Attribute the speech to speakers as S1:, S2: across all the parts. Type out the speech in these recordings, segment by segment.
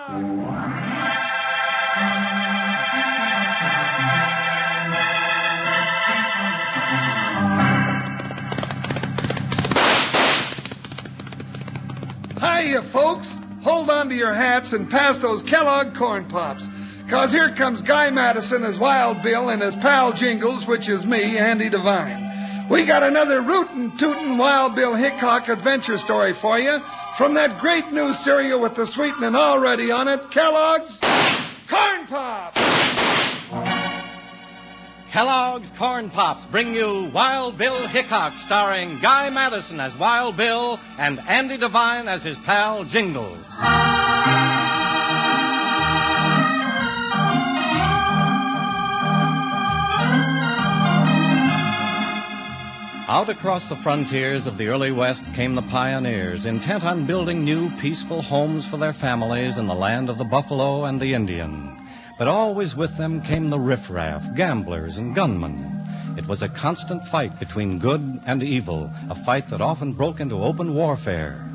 S1: Hiya, folks. Hold on to your hats and pass those Kellogg Corn Pops. 'Cause here comes Guy Madison as Wild Bill and his pal Jingles, which is me, Andy Devine. We got another rootin' tootin' Wild Bill Hickock adventure story for you from that great new cereal with the sweetening already on it, Kellogg's Corn Pops.
S2: Kellogg's Corn Pops bring you Wild Bill Hickok, starring Guy Madison as Wild Bill and Andy Devine as his pal Jingles. Out across the frontiers of the early West came the pioneers, intent on building new, peaceful homes for their families in the land of the buffalo and the Indian. But always with them came the riffraff, gamblers, and gunmen. It was a constant fight between good and evil, a fight that often broke into open warfare.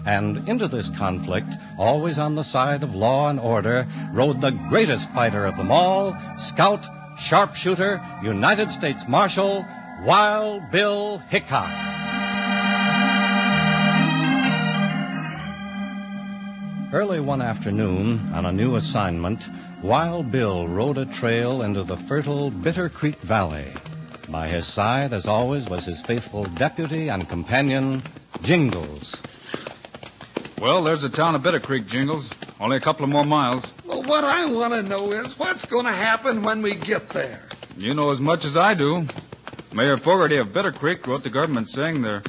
S2: And into this conflict, always on the side of law and order, rode the greatest fighter of them all, scout, sharpshooter, United States Marshal, Wild Bill Hickok. Early one afternoon, on a new assignment, Wild Bill rode a trail into the fertile Bitter Creek Valley. By his side, as always, was his faithful deputy and companion, Jingles.
S3: Well, there's the town of Bitter Creek, Jingles. Only a couple of more miles.
S1: Well, what I want to know is what's going to happen when we get there.
S3: You know as much as I do. Mayor Fogarty of Bitter Creek wrote the government saying there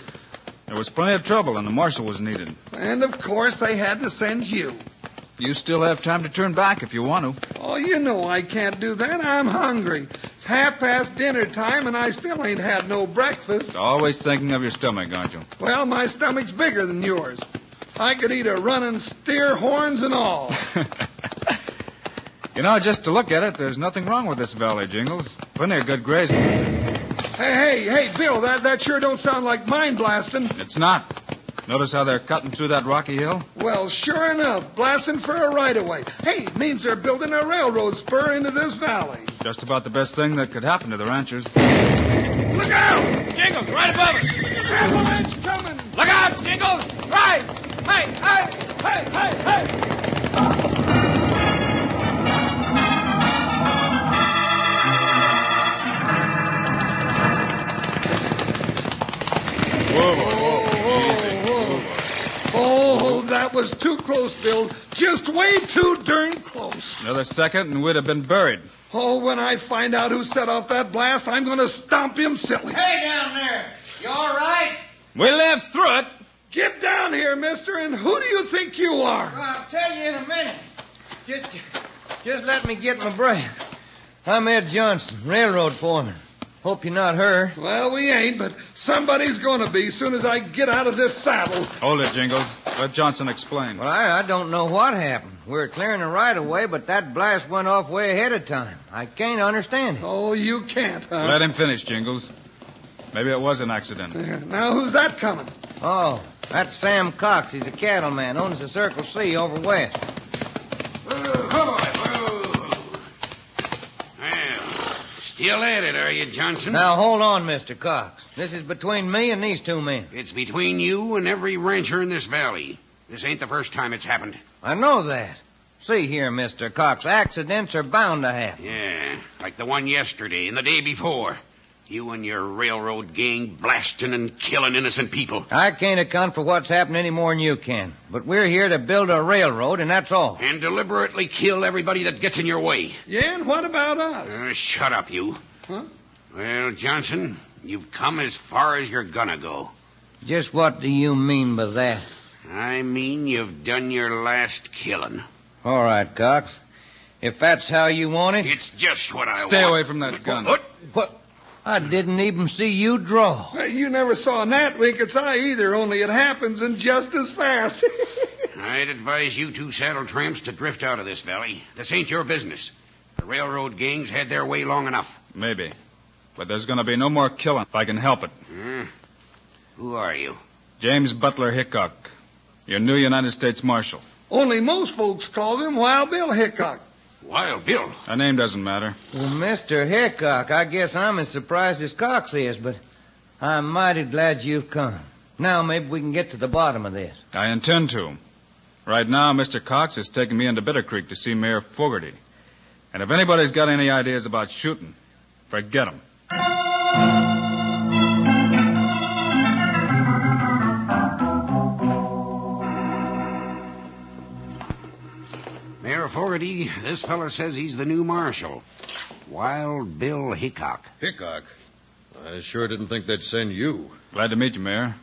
S3: was plenty of trouble and the marshal was needed.
S1: And, of course, they had to send you.
S3: You still have time to turn back if you want to.
S1: Oh, you know I can't do that. I'm hungry. It's 1:30 dinner time, and I still ain't had no breakfast.
S3: Always thinking of your stomach, aren't you?
S1: Well, my stomach's bigger than yours. I could eat a running steer, horns and all.
S3: You know, just to look at it, there's nothing wrong with this valley, Jingles. Plenty of good grazing.
S1: Hey, Bill, that sure don't sound like mine blasting.
S3: It's not. Notice how they're cutting through that rocky hill?
S1: Well, sure enough, blasting for a right-of-way. Hey, it means they're building a railroad spur into this valley.
S3: Just about the best thing that could happen to the ranchers.
S1: Look out!
S2: Jingles, right above us!
S1: Avalanche coming!
S2: Look out, Jingles! Right! Hey!
S1: Oh, that was too close, Bill. Just way too darn close.
S3: Another second and we'd have been buried.
S1: Oh, when I find out who set off that blast, I'm going to stomp him silly.
S4: Hey, down there. You all right?
S3: We lived through it.
S1: Get down here, mister, and who do you think you are?
S4: Well, I'll tell you in a minute. Just let me get my breath. I'm Ed Johnson, railroad foreman. Hope you're not her.
S1: Well, we ain't, but somebody's going to be soon as I get out of this saddle.
S3: Hold it, Jingles. Let Johnson explain.
S4: Well, I don't know what happened. We were clearing the right-of-way, but that blast went off way ahead of time. I can't understand it.
S1: Oh, you can't, huh?
S3: Let him finish, Jingles. Maybe it was an accident.
S1: Now, who's that coming?
S4: Oh, that's Sam Cox. He's a cattleman. Owns the Circle C over west.
S5: Still at it, are you, Johnson?
S4: Now, hold on, Mr. Cox. This is between me and these two men.
S5: It's between you and every rancher in this valley. This ain't the first time it's happened.
S4: I know that. See here, Mr. Cox, accidents are bound to happen.
S5: Yeah, like the one yesterday and the day before. You and your railroad gang blasting and killing innocent people.
S4: I can't account for what's happened any more than you can. But we're here to build a railroad, and that's all.
S5: And deliberately kill everybody that gets in your way.
S1: Yeah, and what about us?
S5: Shut up, you.
S1: Huh?
S5: Well, Johnson, you've come as far as you're gonna go.
S4: Just what do you mean by that?
S5: I mean you've done your last killing.
S4: All right, Cox. If that's how you want it.
S5: It's just what I want.
S3: Stay away from that gun.
S4: What? I didn't even see you draw.
S1: Well, you never saw Nat wink its eye either, only it happens and just as fast.
S5: I'd advise you two saddle tramps to drift out of this valley. This ain't your business. The railroad gangs had their way long enough.
S3: Maybe. But there's going to be no more killing if I can help it.
S5: Who are you?
S3: James Butler Hickock, your new United States Marshal.
S1: Only most folks calls him Wild Bill Hickock.
S5: Wild Bill?
S3: Our name doesn't matter.
S4: Well, Mr. Hickock, I guess I'm as surprised as Cox is, but I'm mighty glad you've come. Now maybe we can get to the bottom of this.
S3: I intend to. Right now, Mr. Cox is taking me into Bitter Creek to see Mayor Fogarty. And if anybody's got any ideas about shooting, forget them.
S5: Mayor Fogarty, this fella says he's the new marshal. Wild Bill Hickock.
S6: Hickock? I sure didn't think they'd send you.
S3: Glad to meet you, Mayor.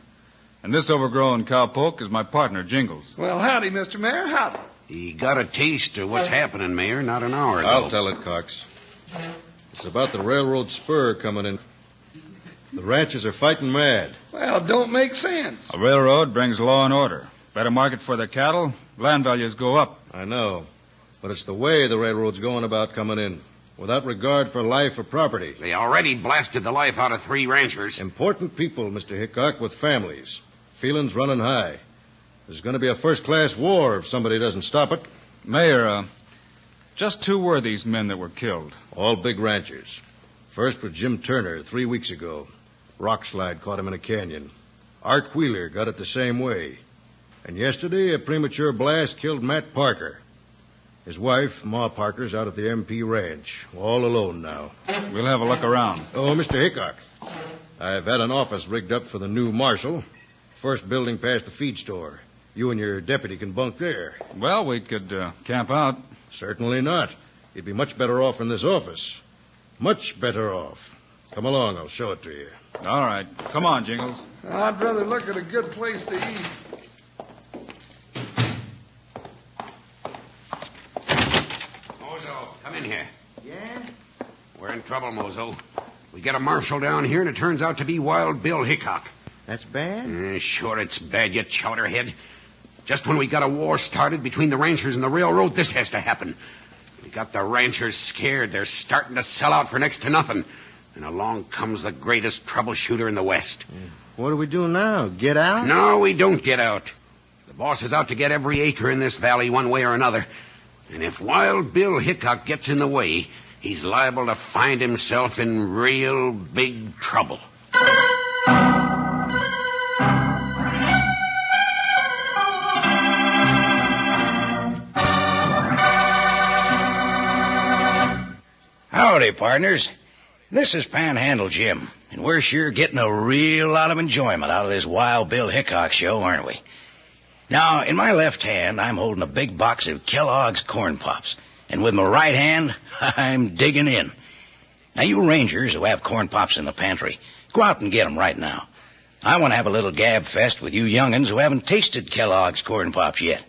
S3: And this overgrown cowpoke is my partner, Jingles.
S1: Well, howdy, Mr. Mayor, howdy.
S5: He got a taste of what's happening, Mayor, not an hour ago.
S6: I'll tell it, Cox. It's about the railroad spur coming in. The ranchers are fighting mad.
S1: Well, don't make sense.
S3: A railroad brings law and order. Better market for their cattle, land values go up.
S6: I know. But it's the way the railroad's going about coming in, without regard for life or property.
S5: They already blasted the life out of 3 ranchers.
S6: Important people, Mr. Hickock, with families. Feelings running high. There's going to be a first-class war if somebody doesn't stop it.
S3: Mayor, just who were these men that were killed?
S6: All big ranchers. First was Jim Turner 3 weeks ago. Rockslide caught him in a canyon. Art Wheeler got it the same way. And yesterday, a premature blast killed Matt Parker. His wife, Ma Parker's out at the MP ranch, all alone now.
S3: We'll have a look around.
S6: Oh, Mr. Hickock, I've had an office rigged up for the new marshal. First building past the feed store. You and your deputy can bunk there.
S3: Well, we could camp out.
S6: Certainly not. You'd be much better off in this office. Much better off. Come along, I'll show it to you.
S3: All right. Come on, Jingles.
S1: I'd rather look at a good place to eat.
S5: Mozo, come in here.
S4: Yeah?
S5: We're in trouble, Mozo. We get a marshal down here, and it turns out to be Wild Bill Hickock.
S4: That's bad?
S5: Sure it's bad, you chowderhead. Just when we got a war started between the ranchers and the railroad, this has to happen. We got the ranchers scared. They're starting to sell out for next to nothing. And along comes the greatest troubleshooter in the West.
S4: What do we do now? Get out?
S5: No, we don't get out. The boss is out to get every acre in this valley one way or another. And if Wild Bill Hickock gets in the way, he's liable to find himself in real big trouble.
S7: Howdy, partners. This is Panhandle Jim, and we're sure getting a real lot of enjoyment out of this Wild Bill Hickock show, aren't we? Now, in my left hand, I'm holding a big box of Kellogg's Corn Pops, and with my right hand, I'm digging in. Now, you rangers who have Corn Pops in the pantry, go out and get them right now. I want to have a little gab fest with you young'uns who haven't tasted Kellogg's Corn Pops yet.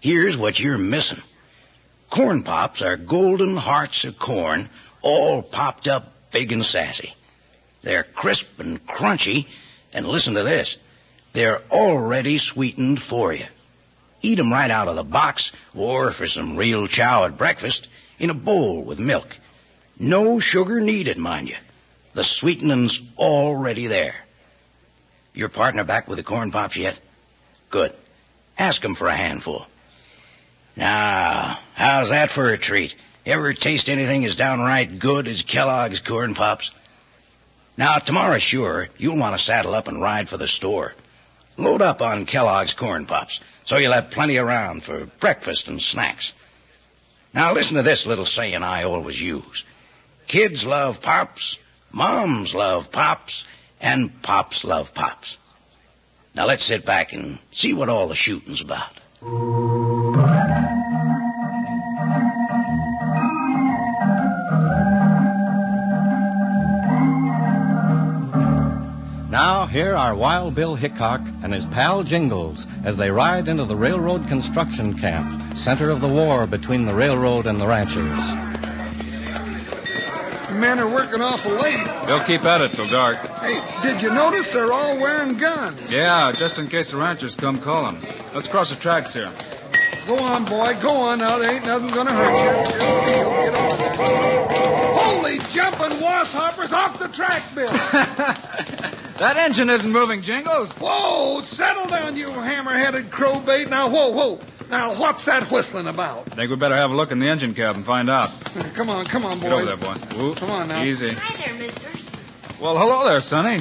S7: Here's what you're missing. Corn Pops are golden hearts of corn, all popped up big and sassy. They're crisp and crunchy, and listen to this. They're already sweetened for you. Eat 'em right out of the box, or for some real chow at breakfast, in a bowl with milk. No sugar needed, mind you. The sweetening's already there. Your partner back with the Corn Pops yet? Good. Ask him for a handful. Now, how's that for a treat? Ever taste anything as downright good as Kellogg's Corn Pops? Now, tomorrow, sure, you'll want to saddle up and ride for the store. Load up on Kellogg's Corn Pops, so you'll have plenty around for breakfast and snacks. Now, listen to this little saying I always use. Kids love Pops, moms love Pops, and Pops love Pops. Now, let's sit back and see what all the shooting's about.
S2: Now, here are Wild Bill Hickock and his pal Jingles as they ride into the railroad construction camp, center of the war between the railroad and the ranchers.
S1: The men are working awful late.
S3: They'll keep at it till dark.
S1: Hey, did you notice they're all wearing guns?
S3: Yeah, just in case the ranchers come calling. Let's cross the tracks here.
S1: Go on, boy, go on now. There ain't nothing gonna hurt you. Just feel, get on. Holy jumping wasshoppers off the track, Bill.
S3: That engine isn't moving, Jingles.
S1: Whoa, settle down, you hammer-headed crowbait. Now, whoa. Now, what's that whistling about?
S3: Think we better have a look in the engine cab and find out.
S1: Come on, boys.
S3: Get over there, boy. Ooh,
S1: come on now.
S3: Easy.
S8: Hi there, misters.
S3: Well, hello there, Sonny.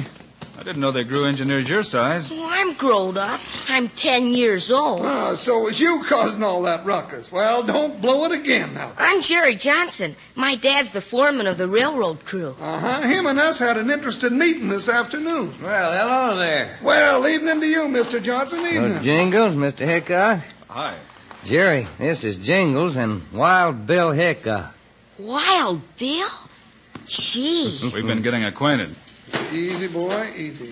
S3: I didn't know they grew engineers your size.
S8: Well, I'm growed up. I'm 10 years old.
S1: So it was you causing all that ruckus. Well, don't blow it again now.
S8: I'm Jerry Johnson. My dad's the foreman of the railroad crew.
S1: Him and us had an interesting meeting this afternoon.
S4: Well, hello there.
S1: Well, evening to you, Mr. Johnson. Evening.
S4: Jingles, Mr. Hickock.
S3: Hi.
S4: Jerry, this is Jingles and Wild Bill Hickock.
S8: Wild Bill? Gee.
S3: We've been getting acquainted.
S1: Easy, boy, easy.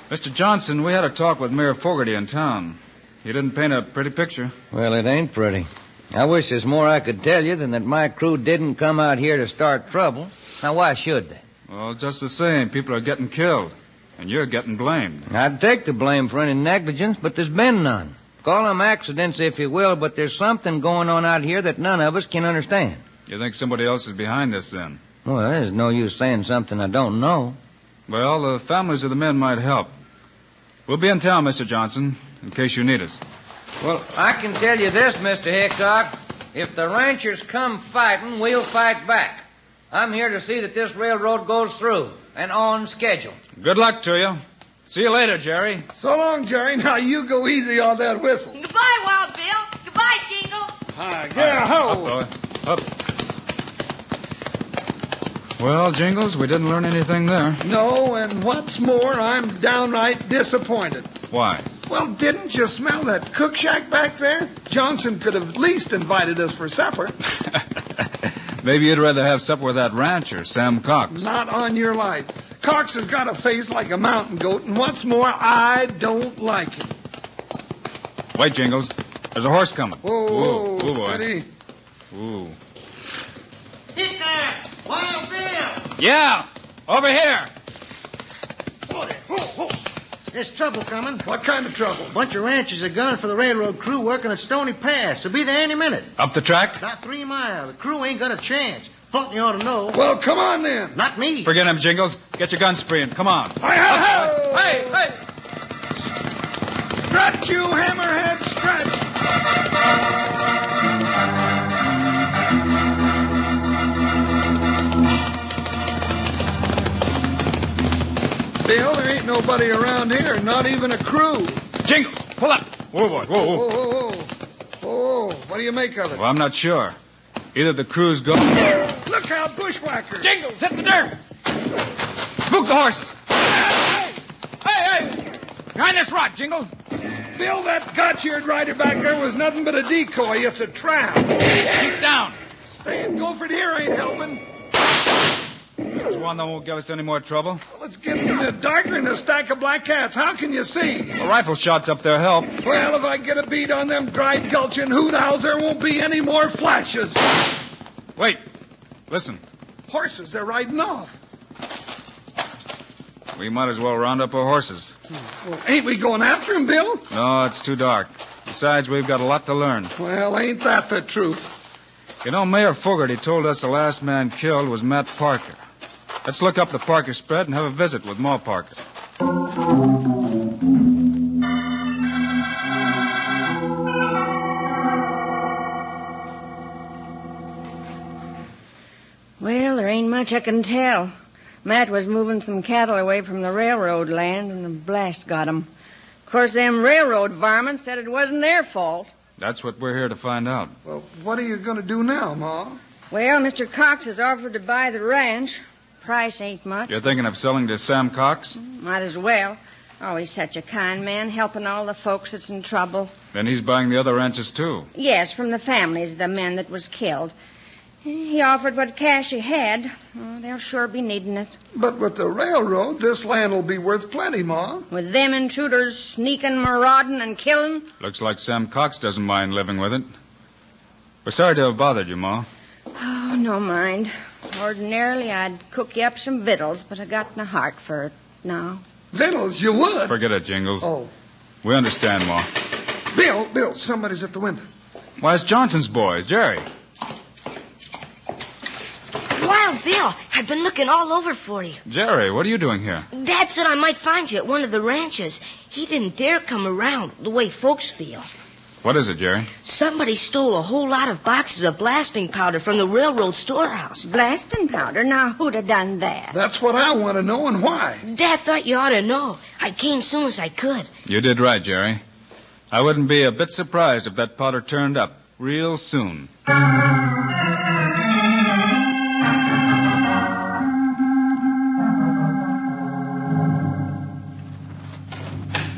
S3: Mr. Johnson, we had a talk with Mayor Fogarty in town. He didn't paint a pretty picture.
S4: Well, it ain't pretty. I wish there's more I could tell you than that my crew didn't come out here to start trouble. Now, why should they?
S3: Well, just the same, people are getting killed, and you're getting blamed.
S4: I'd take the blame for any negligence, but there's been none. Call them accidents if you will, but there's something going on out here that none of us can understand.
S3: You think somebody else is behind this, then?
S4: Well, there's no use saying something I don't know.
S3: Well, the families of the men might help. We'll be in town, Mr. Johnson, in case you need us.
S4: Well, I can tell you this, Mr. Hickock. If the ranchers come fighting, we'll fight back. I'm here to see that this railroad goes through and on schedule.
S3: Good luck to you. See you later, Jerry.
S1: So long, Jerry. Now, you go easy on that whistle.
S8: Goodbye, Wild Bill. Goodbye, Jingles.
S1: Hi, yeah, ho.
S3: Up, boy. Up. Well, Jingles, we didn't learn anything there.
S1: No, and what's more, I'm downright disappointed.
S3: Why?
S1: Well, didn't you smell that cook shack back there? Johnson could have at least invited us for supper.
S3: Maybe you'd rather have supper with that rancher, Sam Cox.
S1: Not on your life. Cox has got a face like a mountain goat, and what's more, I don't like him.
S3: Wait, Jingles. There's a horse coming.
S1: Whoa,
S3: Ooh, boy.
S1: Ready?
S3: Ooh.
S9: Hit there! Wild Bill!
S3: Yeah, over here.
S9: There's trouble coming.
S1: What kind of trouble?
S9: A bunch of ranchers are gunning for the railroad crew working at Stony Pass. They'll be there any minute.
S3: Up the track?
S9: About 3 miles. The crew ain't got a chance. Thought you ought to know.
S1: Well, come on then.
S9: Not me.
S3: Forget him, Jingles. Get your guns free and come on.
S1: Hey! Stretch, you hammerhead, stretch. Bill, there ain't nobody around here, not even a crew.
S3: Jingles, pull up. Whoa, boy. Whoa, whoa.
S1: Whoa. Oh, what do you make of it?
S3: Well, I'm not sure. Either the crew's gone.
S1: Look out, bushwhacker.
S3: Jingles, hit the dirt. Spook the horses. Hey! Behind this rock, Jingles.
S1: Bill, that got-eared rider back there was nothing but a decoy. It's a trap.
S3: Keep down.
S1: Staying Gopher here ain't helping.
S3: There's one that won't give us any more trouble.
S1: Well, it's getting in the darker than a stack of black cats. How can you see?
S3: The rifle shots up there help.
S1: Well, if I get a beat on them dried gulching hoot owls, there won't be any more flashes.
S3: Wait. Listen.
S1: Horses, they're riding off.
S3: We might as well round up our horses.
S1: Well, ain't we going after him, Bill?
S3: No, it's too dark. Besides, we've got a lot to learn.
S1: Well, ain't that the truth?
S3: You know, Mayor Fogarty told us the last man killed was Matt Parker. Let's look up the Parker spread and have a visit with Ma Parker.
S10: Well, there ain't much I can tell. Matt was moving some cattle away from the railroad land, and a blast got 'em. Of course, them railroad varmints said it wasn't their fault.
S3: That's what we're here to find out.
S1: Well, what are you going to do now, Ma?
S10: Well, Mr. Cox has offered to buy the ranch. Price ain't much.
S3: You're thinking of selling to Sam Cox?
S10: Might as well. Always such a kind man, helping all the folks that's in trouble.
S3: Then he's buying the other ranches, too.
S10: Yes, from the families of the men that was killed. He offered what cash he had. Oh, they'll sure be needing it.
S1: But with the railroad, this land will be worth plenty, Ma.
S10: With them intruders sneaking, marauding, and killing.
S3: Looks like Sam Cox doesn't mind living with it. We're sorry to have bothered you, Ma.
S10: Oh, no mind. Ordinarily, I'd cook you up some victuals, but I got no heart for it now.
S1: Victuals, you would?
S3: Forget it, Jingles.
S1: Oh.
S3: We understand, Ma.
S1: Bill, somebody's at the window.
S3: Why, it's Johnson's boys, Jerry.
S8: Wild Bill, I've been looking all over for you.
S3: Jerry, what are you doing here?
S8: Dad said I might find you at one of the ranches. He didn't dare come around the way folks feel.
S3: What is it, Jerry?
S8: Somebody stole a whole lot of boxes of blasting powder from the railroad storehouse.
S10: Blasting powder? Now, who'd have done that?
S1: That's what I want to know and why.
S8: Dad thought you ought to know. I came soon as I could.
S3: You did right, Jerry. I wouldn't be a bit surprised if that powder turned up real soon.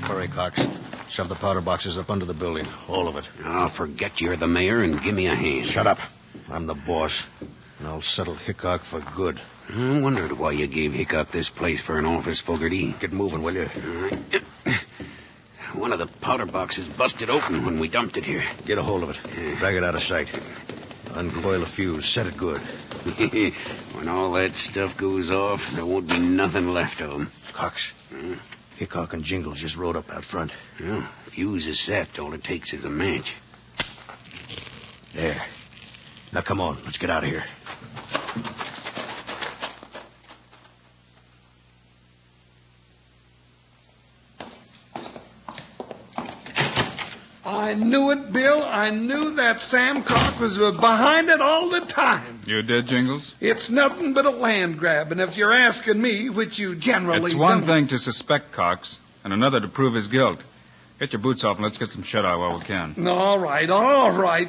S6: Hurry, Cox. Shove the powder boxes up under the building. All of it.
S5: I'll forget you're the mayor and give me a hand.
S6: Shut up. I'm the boss. And I'll settle Hickock for good.
S5: I wondered why you gave Hickock this place for an office, Fogarty.
S6: Get moving, will you?
S5: All right. One of the powder boxes busted open when we dumped it here.
S6: Get a hold of it. Drag it out of sight. Uncoil the fuse. Set it good.
S5: When all that stuff goes off, there won't be nothing left of them.
S6: Cox. Hickock and Jingles just rode up out front.
S5: Well, fuse is set. All it takes is a match.
S6: There. Now, come on. Let's get out of here.
S1: I knew it, Bill. I knew that Sam Crock was behind it all the time.
S3: You did, Jingles?
S1: It's nothing but a land grab, and if you're asking me, which you generally
S3: It's one
S1: don't.
S3: thing to suspect Cox, and another to prove his guilt. Get your boots off and let's get some shut-eye while we can.
S1: All right.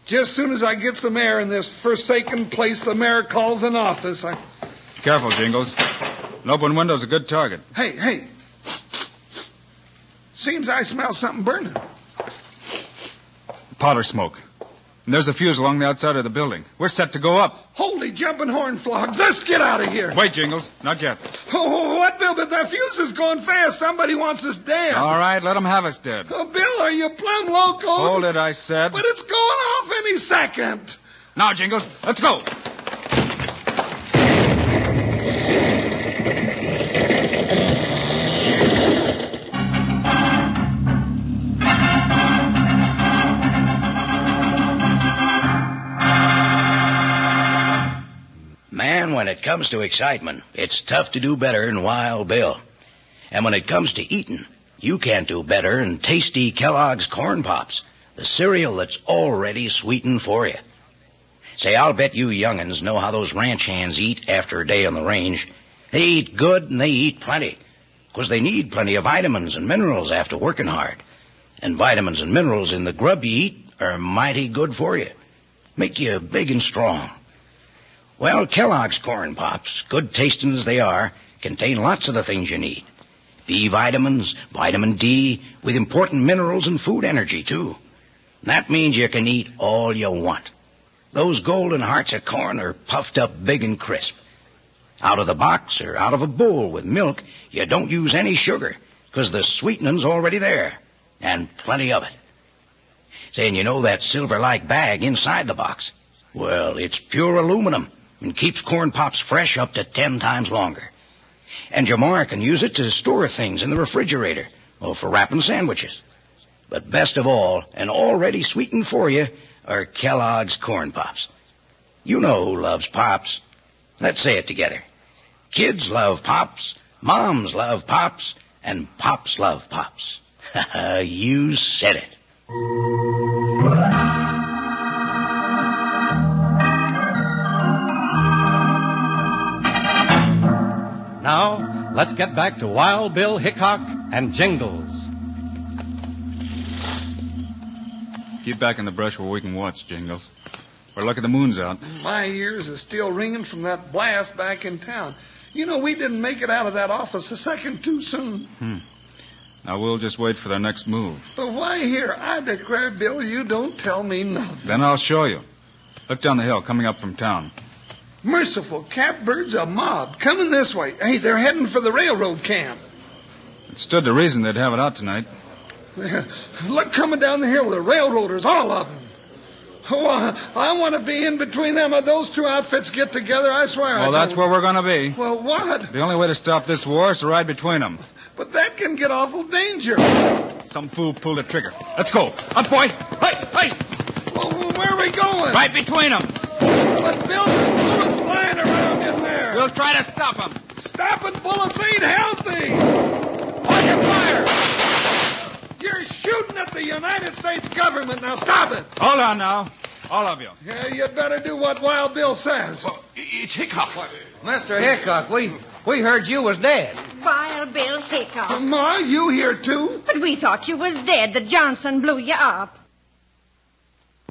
S1: Just soon as I get some air in this forsaken place the mayor calls an office, I...
S3: Careful, Jingles. An open window's a good target.
S1: Hey. Seems I smell something burning.
S3: Powder smoke. And there's a fuse along the outside of the building. We're set to go up.
S1: Holy jumping horn flog. Let's get out of here.
S3: Wait, Jingles. Not yet.
S1: Oh, what, Bill? But the fuse is going fast. Somebody wants us dead.
S3: All right, let them have us dead.
S1: Oh, Bill, are you plumb loco?
S3: Hold it, I said.
S1: But it's going off any second.
S3: Now, Jingles, let's go.
S7: Man, when it comes to excitement, it's tough to do better than Wild Bill. And when it comes to eating, you can't do better than tasty Kellogg's Corn Pops, the cereal that's already sweetened for you. Say, I'll bet you young'uns know how those ranch hands eat after a day on the range. They eat good and they eat plenty, 'cause they need plenty of vitamins and minerals after working hard. And vitamins and minerals in the grub you eat are mighty good for you. Make you big and strong. Well, Kellogg's Corn Pops, good tasting as they are, contain lots of the things you need. B vitamins, vitamin D, with important minerals and food energy, too. That means you can eat all you want. Those golden hearts of corn are puffed up big and crisp. Out of the box or out of a bowl with milk, you don't use any sugar, 'cause the sweetening's already there, and plenty of it. Saying, you know that silver-like bag inside the box? Well, it's pure aluminum and keeps Corn Pops fresh up to 10 times longer. And your ma can use it to store things in the refrigerator or for wrapping sandwiches. But best of all, and already sweetened for you, are Kellogg's Corn Pops. You know who loves Pops. Let's say it together. Kids love Pops, moms love Pops, and Pops love Pops. You said it.
S2: Now, let's get back to Wild Bill Hickock and Jingles.
S3: Keep back in the brush where we can watch, Jingles. We're lucky the moon's out.
S1: My ears are still ringing from that blast back in town. You know, we didn't make it out of that office a second too soon.
S3: Now, we'll just wait for their next move.
S1: But why here? I declare, Bill, you don't tell me nothing.
S3: Then I'll show you. Look down the hill, coming up from town.
S1: Merciful catbirds, a mob. Coming this way. Hey, they're heading for the railroad camp.
S3: It stood to reason they'd have it out tonight.
S1: Look, coming down the hill, the railroaders, all of them. Oh, I want to be in between them. Those two outfits get together, I swear.
S3: Well, that's where we're going to be.
S1: Well, what?
S3: The only way to stop this war is to ride between them.
S1: But that can get awful dangerous.
S3: Some fool pulled a trigger. Let's go. Up, boy. Hey!
S1: Well, where are we going?
S3: Right between them.
S1: But Bill, there's bullets flying around in there.
S3: We'll try to stop them.
S1: Stopping bullets ain't healthy.
S3: On your fire!
S1: You're shooting at the the United States government. Now stop it.
S3: Hold on now. All of you.
S1: Yeah, you'd better do what Wild Bill says.
S5: Well, it's Hickock.
S4: Mr. Hickock, we heard you was dead.
S10: Wild Bill Hickock.
S1: Ma, you here too?
S10: But we thought you was dead. The Johnson blew you up.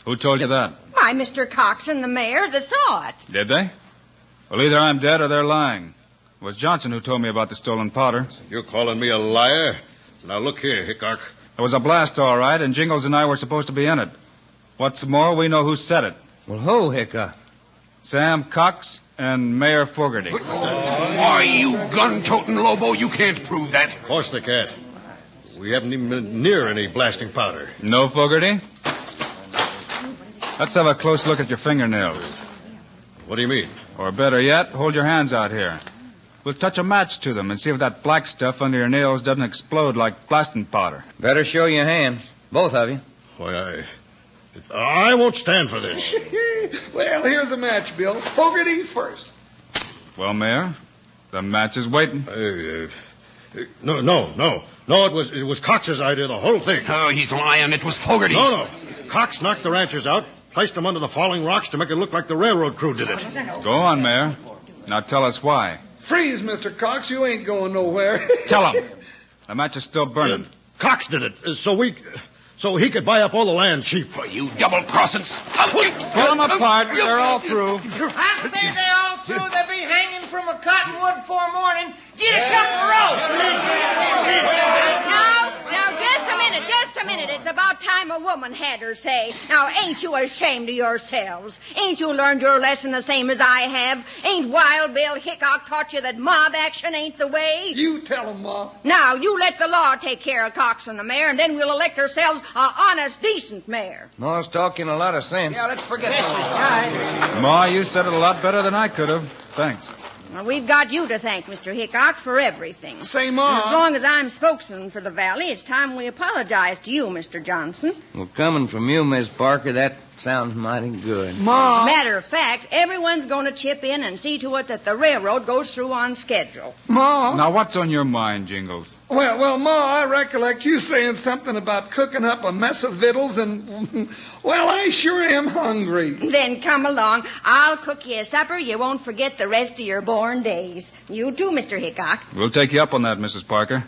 S3: Who told you that?
S10: Why, Mr. Cox and the mayor that saw it.
S3: Did they? Well, either I'm dead or they're lying. It was Johnson who told me about the stolen powder.
S6: You're calling me a liar? Now look here, Hickock.
S3: There was a blast, all right, and Jingles and I were supposed to be in it. What's more, we know who said it.
S4: Well, who, Hickock?
S3: Sam Cox and Mayor Fogarty.
S5: Why, you gun-toting Lobo, you can't prove that.
S6: Of course they can't. We haven't even been near any blasting powder.
S3: No, Fogarty? Let's have a close look at your fingernails.
S6: What do you mean?
S3: Or better yet, hold your hands out here. We'll touch a match to them and see if that black stuff under your nails doesn't explode like blasting powder.
S4: Better show your hands, both of you.
S6: Why, I won't stand for this.
S1: Well, here's a match, Bill. Fogarty first.
S3: Well, Mayor, the match is waiting.
S6: No. It was Cox's idea, the whole thing.
S5: Oh, he's lying. It was Fogarty's.
S6: No. Cox knocked the ranchers out, placed them under the falling rocks to make it look like the railroad crew did it.
S3: Go on, Mayor. Now tell us why.
S1: Freeze, Mr. Cox. You ain't going nowhere.
S3: Tell him. The match is still burning.
S6: Cox did it, so he could buy up all the land cheap.
S5: Oh, you double-crossings.
S3: Pull them apart. They're all through.
S4: I say they're all through. They'll be hanging from a cottonwood before morning. Get a couple of ropes.
S10: Now, just a minute. It's about time a woman had her say. Now, ain't you ashamed of yourselves? Ain't you learned your lesson the same as I have? Ain't Wild Bill Hickock taught you that mob action ain't the way?
S1: You tell him, Ma.
S10: Now, you let the law take care of Cox and the mayor, and then we'll elect ourselves an honest, decent mayor.
S4: Ma's talking a lot of sense.
S9: Yeah, let's forget this.
S3: Ma, you said it a lot better than I could have. Thanks.
S10: Well, we've got you to thank, Mr. Hickock, for everything.
S1: Say, Ma.
S10: As long as I'm spokesman for the valley, it's time we apologize to you, Mr. Johnson.
S4: Well, coming from you, Miss Parker, that sounds mighty good.
S1: Ma.
S10: As a matter of fact, everyone's going to chip in and see to it that the railroad goes through on schedule.
S1: Ma.
S3: Now, what's on your mind, Jingles?
S1: Well, Ma, I recollect you saying something about cooking up a mess of victuals, and, well, I sure am hungry.
S10: Then come along. I'll cook you a supper you won't forget the rest of your born days. You too, Mr. Hickock.
S3: We'll take you up on that, Mrs. Parker.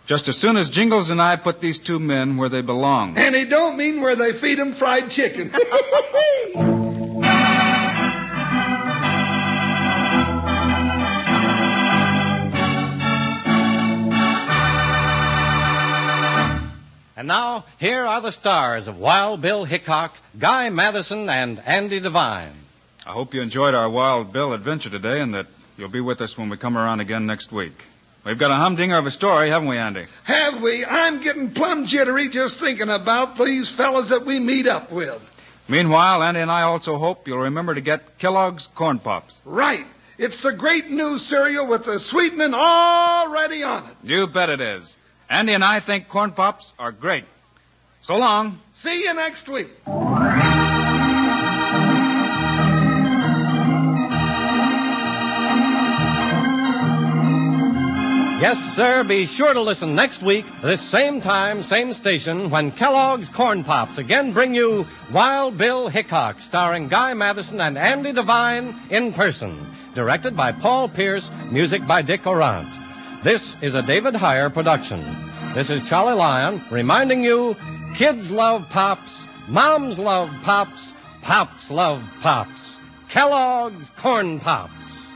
S3: Just as soon as Jingles and I put these two men where they belong.
S1: And he don't mean where they feed him fried chicken.
S2: And now, here are the stars of Wild Bill Hickock, Guy Madison, and Andy Devine.
S3: I hope you enjoyed our Wild Bill adventure today and that you'll be with us when we come around again next week. We've got a humdinger of a story, haven't we, Andy?
S1: Have we? I'm getting plumb jittery just thinking about these fellas that we meet up with.
S3: Meanwhile, Andy and I also hope you'll remember to get Kellogg's Corn Pops.
S1: Right. It's the great new cereal with the sweetening already on it.
S3: You bet it is. Andy and I think Corn Pops are great. So long.
S1: See you next week.
S2: Yes, sir, be sure to listen next week, this same time, same station, when Kellogg's Corn Pops again bring you Wild Bill Hickock, starring Guy Madison and Andy Devine in person. Directed by Paul Pierce, music by Dick Orant. This is a David Heyer production. This is Charlie Lyon reminding you, kids love Pops, moms love Pops, Pops love Pops. Kellogg's Corn Pops.